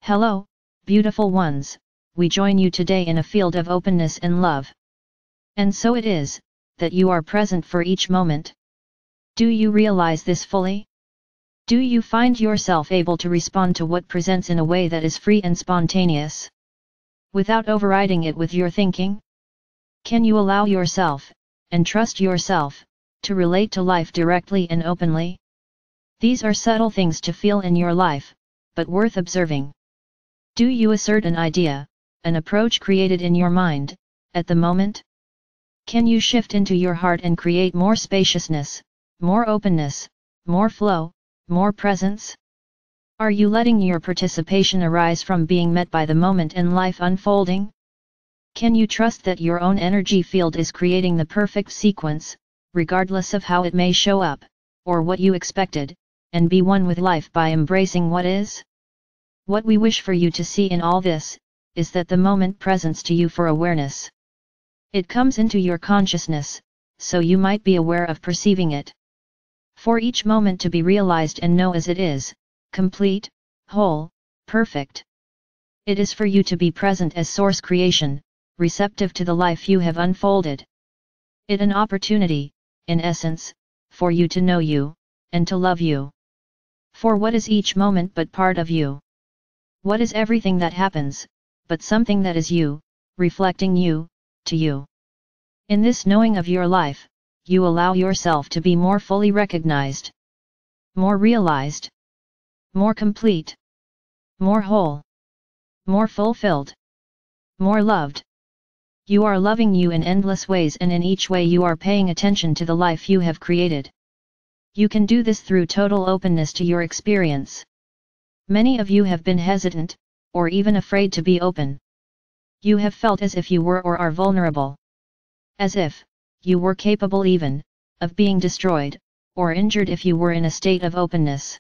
Hello, beautiful ones, we join you today in a field of openness and love. And so it is, that you are present for each moment. Do you realize this fully? Do you find yourself able to respond to what presents in a way that is free and spontaneous, without overriding it with your thinking? Can you allow yourself, and trust yourself, to relate to life directly and openly? These are subtle things to feel in your life, but worth observing. Do you assert an idea, an approach created in your mind, at the moment? Can you shift into your heart and create more spaciousness, more openness, more flow, more presence? Are you letting your participation arise from being met by the moment and life unfolding? Can you trust that your own energy field is creating the perfect sequence, regardless of how it may show up, or what you expected, and be one with life by embracing what is? What we wish for you to see in all this, is that the moment presents to you for awareness. It comes into your consciousness, so you might be aware of perceiving it. For each moment to be realized and know as it is, complete, whole, perfect. It is for you to be present as source creation, receptive to the life you have unfolded. It an opportunity, in essence, for you to know you, and to love you. For what is each moment but part of you? What is everything that happens, but something that is you, reflecting you, to you? In this knowing of your life, you allow yourself to be more fully recognized, more realized, more complete, more whole, more fulfilled, more loved. You are loving you in endless ways, and in each way you are paying attention to the life you have created. You can do this through total openness to your experience. Many of you have been hesitant, or even afraid to be open. You have felt as if you were or are vulnerable. As if you were capable even of being destroyed, or injured if you were in a state of openness.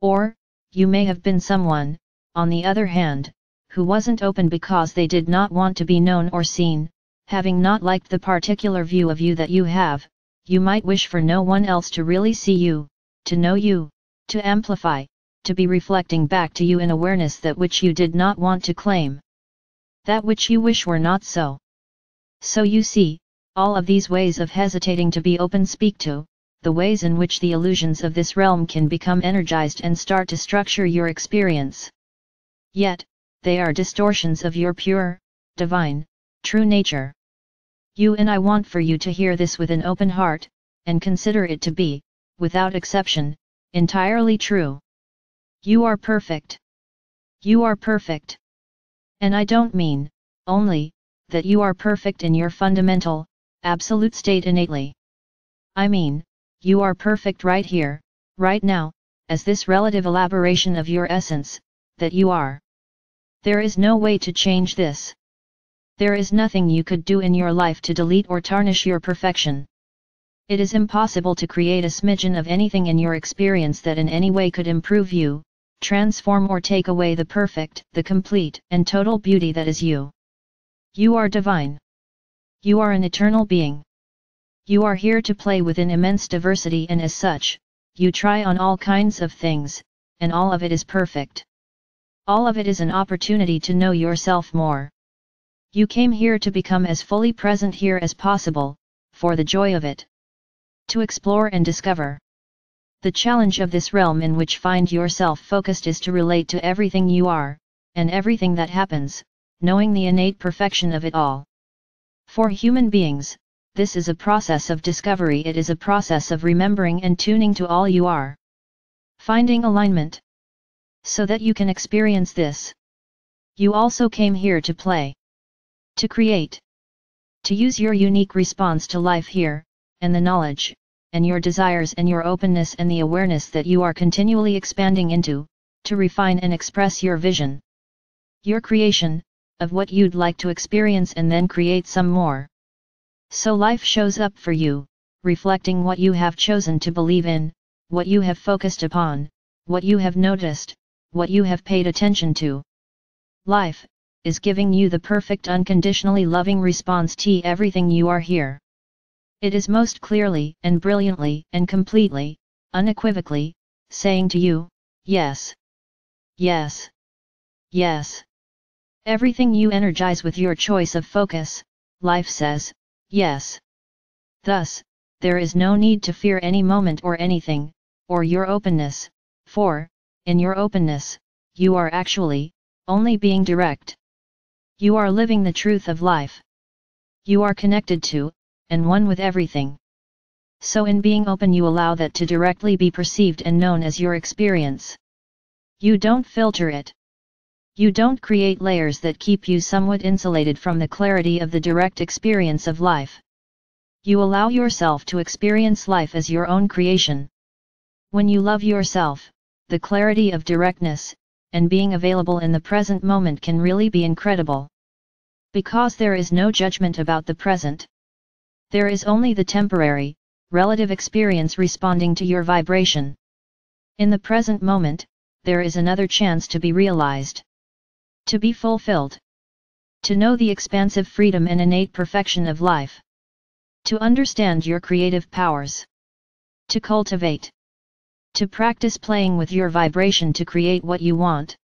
Or, you may have been someone, on the other hand, who wasn't open because they did not want to be known or seen, having not liked the particular view of you that you have. You might wish for no one else to really see you, to know you, to amplify, to be reflecting back to you in awareness that which you did not want to claim. That which you wish were not so. So you see, all of these ways of hesitating to be open speak to the ways in which the illusions of this realm can become energized and start to structure your experience. Yet, they are distortions of your pure, divine, true nature. You and I want for you to hear this with an open heart, and consider it to be, without exception, entirely true. You are perfect. You are perfect. And I don't mean, only, that you are perfect in your fundamental, absolute state innately. I mean, you are perfect right here, right now, as this relative elaboration of your essence, that you are. There is no way to change this. There is nothing you could do in your life to delete or tarnish your perfection. It is impossible to create a smidgen of anything in your experience that in any way could improve you, transform or take away the perfect, the complete, and total beauty that is you. You are divine. You are an eternal being. You are here to play within immense diversity, and as such, you try on all kinds of things, and all of it is perfect. All of it is an opportunity to know yourself more. You came here to become as fully present here as possible, for the joy of it. To explore and discover. The challenge of this realm in which find yourself focused is to relate to everything you are, and everything that happens, knowing the innate perfection of it all. For human beings, this is a process of discovery. It is a process of remembering and tuning to all you are. Finding alignment. So that you can experience this. You also came here to play. To create. To use your unique response to life here, and the knowledge, and your desires and your openness and the awareness that you are continually expanding into, to refine and express your vision. Your creation, of what you'd like to experience, and then create some more. So life shows up for you, reflecting what you have chosen to believe in, what you have focused upon, what you have noticed, what you have paid attention to. Life is giving you the perfect unconditionally loving response to everything you are here. It is most clearly and brilliantly and completely, unequivocally, saying to you, yes. Yes. yes. Everything you energize with your choice of focus, life says, yes. Thus, there is no need to fear any moment or anything, or your openness, for, in your openness, you are actually, only being direct. You are living the truth of life. You are connected to, and one with everything. So in being open you allow that to directly be perceived and known as your experience. You don't filter it. You don't create layers that keep you somewhat insulated from the clarity of the direct experience of life. You allow yourself to experience life as your own creation. When you love yourself, the clarity of directness, and being available in the present moment can really be incredible. Because there is no judgment about the present. There is only the temporary, relative experience responding to your vibration. In the present moment, there is another chance to be realized. To be fulfilled. To know the expansive freedom and innate perfection of life. To understand your creative powers. To cultivate. To practice playing with your vibration to create what you want.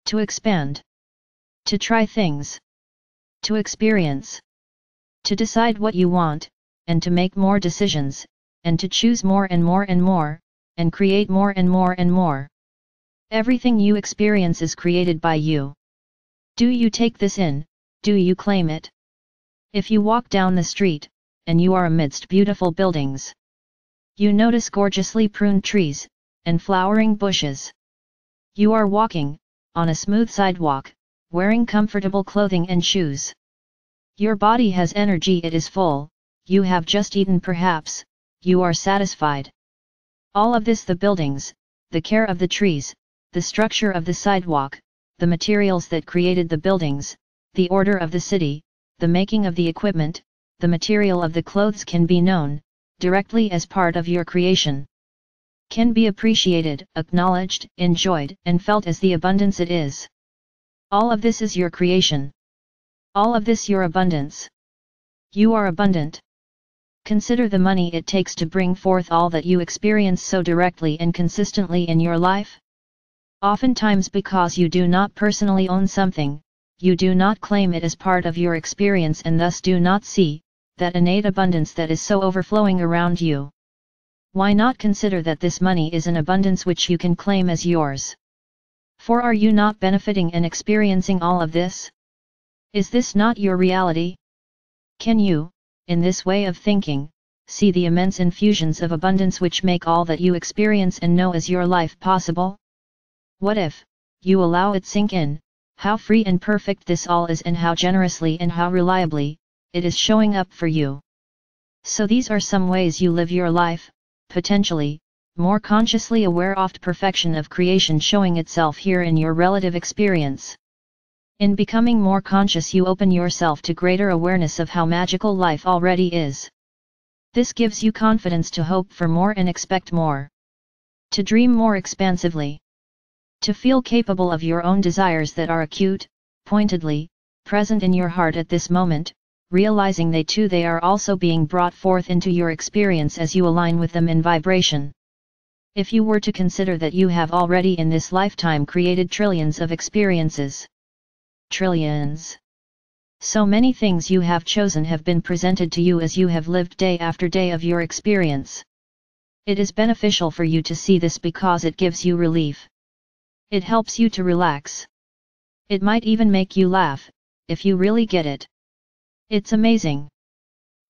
To expand. To try things. To experience. To decide what you want, and to make more decisions, and to choose more and more and more, and create more and more and more. Everything you experience is created by you. Do you take this in? Do you claim it? If you walk down the street, and you are amidst beautiful buildings, you notice gorgeously pruned trees, and flowering bushes. You are walking, on a smooth sidewalk, wearing comfortable clothing and shoes. Your body has energy, it is full, you have just eaten perhaps, you are satisfied. All of this, the buildings, the care of the trees, the structure of the sidewalk, the materials that created the buildings, the order of the city, the making of the equipment, the material of the clothes can be known, directly as part of your creation. Can be appreciated, acknowledged, enjoyed, and felt as the abundance it is. All of this is your creation. All of this your abundance. You are abundant. Consider the money it takes to bring forth all that you experience so directly and consistently in your life. Oftentimes because you do not personally own something, you do not claim it as part of your experience and thus do not see that innate abundance that is so overflowing around you. Why not consider that this money is an abundance which you can claim as yours? For are you not benefiting and experiencing all of this? Is this not your reality? Can you, in this way of thinking, see the immense infusions of abundance which make all that you experience and know as your life possible? What if, you allow it sink in, how free and perfect this all is and how generously and how reliably, it is showing up for you. So these are some ways you live your life, potentially, more consciously aware of perfection of creation showing itself here in your relative experience. In becoming more conscious you open yourself to greater awareness of how magical life already is. This gives you confidence to hope for more and expect more. To dream more expansively. To feel capable of your own desires that are acute, pointedly, present in your heart at this moment, realizing they are also being brought forth into your experience as you align with them in vibration. If you were to consider that you have already in this lifetime created trillions of experiences. Trillions. So many things you have chosen have been presented to you as you have lived day after day of your experience. It is beneficial for you to see this because it gives you relief. It helps you to relax. It might even make you laugh, if you really get it. It's amazing.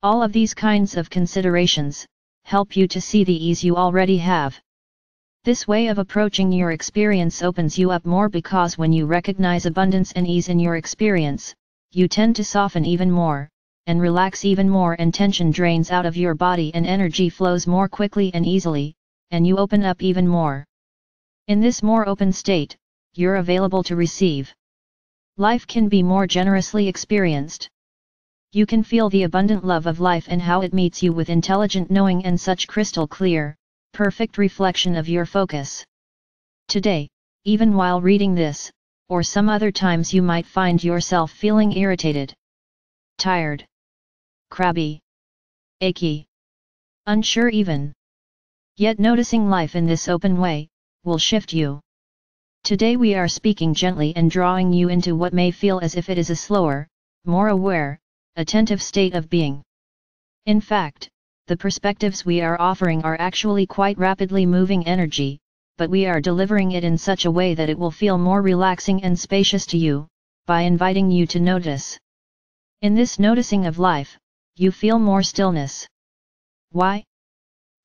All of these kinds of considerations help you to see the ease you already have. This way of approaching your experience opens you up more because when you recognize abundance and ease in your experience, you tend to soften even more, and relax even more, and tension drains out of your body and energy flows more quickly and easily, and you open up even more. In this more open state, you're available to receive. Life can be more generously experienced. You can feel the abundant love of life and how it meets you with intelligent knowing and such crystal clear, perfect reflection of your focus. Today, even while reading this, or some other times you might find yourself feeling irritated, tired, crabby, achy, unsure even. Yet noticing life in this open way, will shift you. Today we are speaking gently and drawing you into what may feel as if it is a slower, more aware, attentive state of being. In fact, the perspectives we are offering are actually quite rapidly moving energy, but we are delivering it in such a way that it will feel more relaxing and spacious to you, by inviting you to notice. In this noticing of life, you feel more stillness. Why?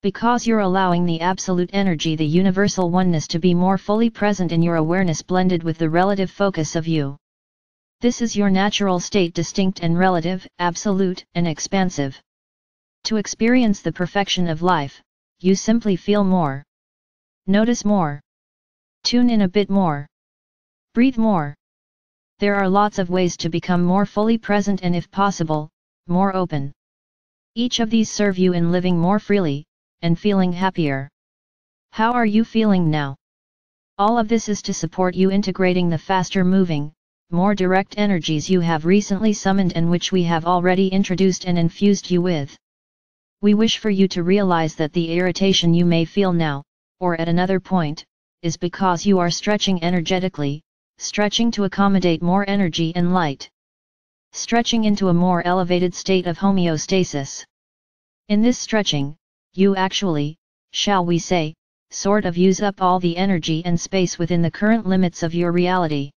Because you're allowing the absolute energy, the universal oneness, to be more fully present in your awareness, blended with the relative focus of you. This is your natural state, distinct and relative, absolute and expansive. To experience the perfection of life, you simply feel more. Notice more. Tune in a bit more. Breathe more. There are lots of ways to become more fully present and, if possible, more open. Each of these serve you in living more freely, and feeling happier. How are you feeling now? All of this is to support you integrating the faster moving, more direct energies you have recently summoned and which we have already introduced and infused you with. We wish for you to realize that the irritation you may feel now, or at another point, is because you are stretching energetically, stretching to accommodate more energy and light. Stretching into a more elevated state of homeostasis. In this stretching, you actually, shall we say, sort of use up all the energy and space within the current limits of your reality.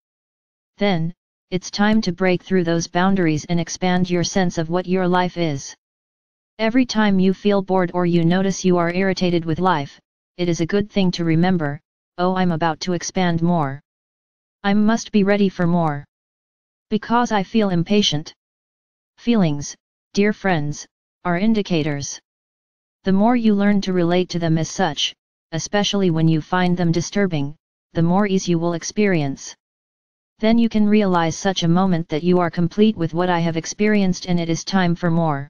Then, it's time to break through those boundaries and expand your sense of what your life is. Every time you feel bored or you notice you are irritated with life, it is a good thing to remember, oh, I'm about to expand more. I must be ready for more. Because I feel impatient. Feelings, dear friends, are indicators. The more you learn to relate to them as such, especially when you find them disturbing, the more ease you will experience. Then you can realize such a moment that you are complete with what I have experienced and it is time for more.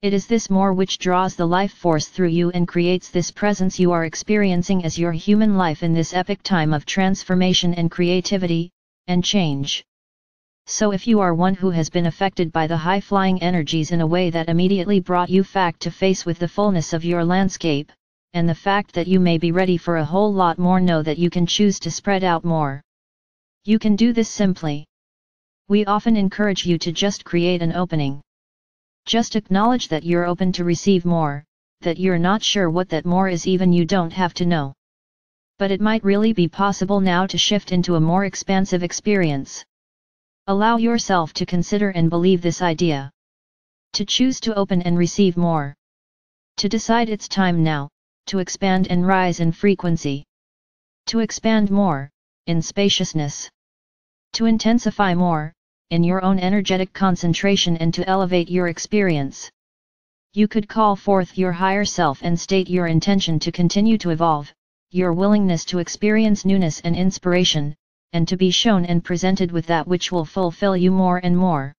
It is this more which draws the life force through you and creates this presence you are experiencing as your human life in this epic time of transformation and creativity, and change. So if you are one who has been affected by the high-flying energies in a way that immediately brought you face to face with the fullness of your landscape, and the fact that you may be ready for a whole lot more, know that you can choose to spread out more. You can do this simply. We often encourage you to just create an opening. Just acknowledge that you're open to receive more, that you're not sure what that more is, even you don't have to know. But it might really be possible now to shift into a more expansive experience. Allow yourself to consider and believe this idea. To choose to open and receive more. To decide it's time now, to expand and rise in frequency. To expand more, in spaciousness. To intensify more, in your own energetic concentration, and to elevate your experience. You could call forth your higher self and state your intention to continue to evolve, your willingness to experience newness and inspiration, and to be shown and presented with that which will fulfill you more and more.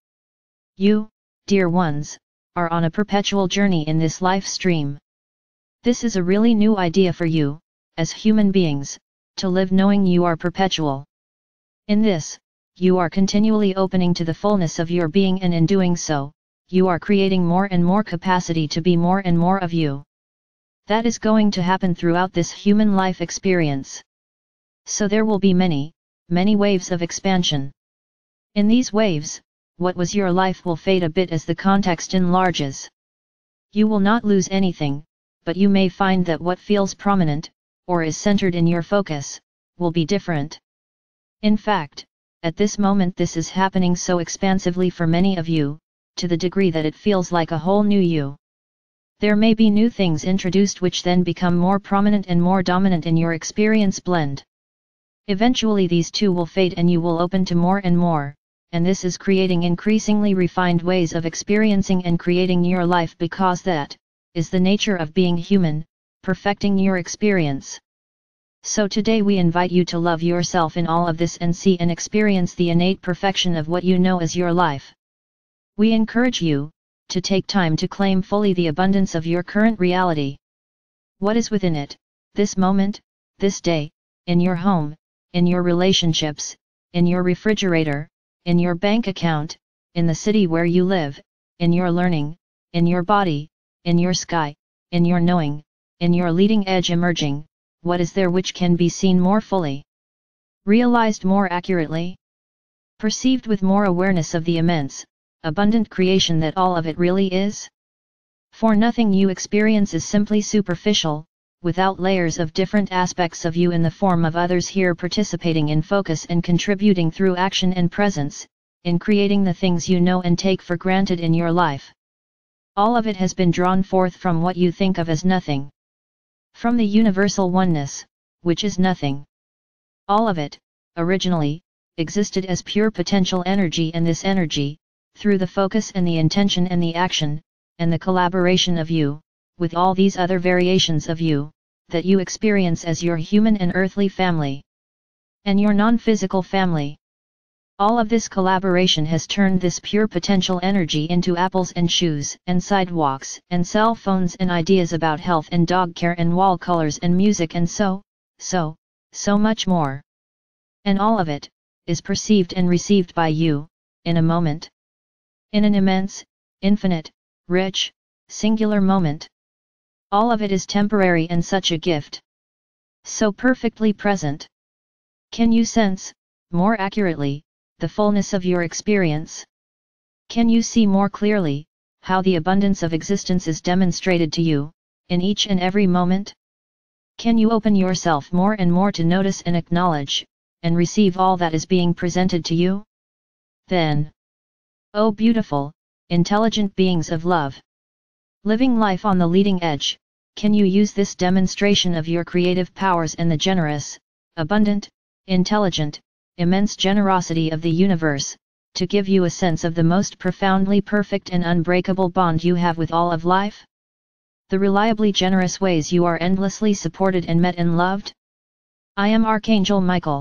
You, dear ones, are on a perpetual journey in this life stream. This is a really new idea for you, as human beings, to live knowing you are perpetual. In this, you are continually opening to the fullness of your being, and in doing so, you are creating more and more capacity to be more and more of you. That is going to happen throughout this human life experience. So there will be many waves of expansion. In these waves, what was your life will fade a bit as the context enlarges. You will not lose anything, but you may find that what feels prominent, or is centered in your focus, will be different. In fact, at this moment this is happening so expansively for many of you, to the degree that it feels like a whole new you. There may be new things introduced which then become more prominent and more dominant in your experience blend. Eventually these two will fade and you will open to more and more, and this is creating increasingly refined ways of experiencing and creating your life, because that is the nature of being human, perfecting your experience. So today we invite you to love yourself in all of this and see and experience the innate perfection of what you know as your life. We encourage you to take time to claim fully the abundance of your current reality. What is within it, this moment, this day, in your home, in your relationships, in your refrigerator, in your bank account, in the city where you live, in your learning, in your body, in your sky, in your knowing, in your leading edge emerging. What is there which can be seen more fully? realized more accurately, perceived with more awareness of the immense, abundant creation that all of it really is? For nothing you experience is simply superficial, without layers of different aspects of you in the form of others here participating in focus and contributing through action and presence, in creating the things you know and take for granted in your life. All of it has been drawn forth from what you think of as nothing. From the universal oneness, which is nothing. All of it, originally, existed as pure potential energy, and this energy, through the focus and the intention and the action, and the collaboration of you, with all these other variations of you, that you experience as your human and earthly family, and your non-physical family. All of this collaboration has turned this pure potential energy into apples and shoes and sidewalks and cell phones and ideas about health and dog care and wall colors and music and so much more. And all of it is perceived and received by you, in a moment. In an immense, infinite, rich, singular moment. All of it is temporary and such a gift. So perfectly present. Can you sense, more accurately, the fullness of your experience? Can you see more clearly, how the abundance of existence is demonstrated to you, in each and every moment? Can you open yourself more and more to notice and acknowledge, and receive all that is being presented to you? Then, oh beautiful, intelligent beings of love, living life on the leading edge, can you use this demonstration of your creative powers and the generous, abundant, intelligent, immense generosity of the universe, to give you a sense of the most profoundly perfect and unbreakable bond you have with all of life? The reliably generous ways you are endlessly supported and met and loved? I am Archangel Michael.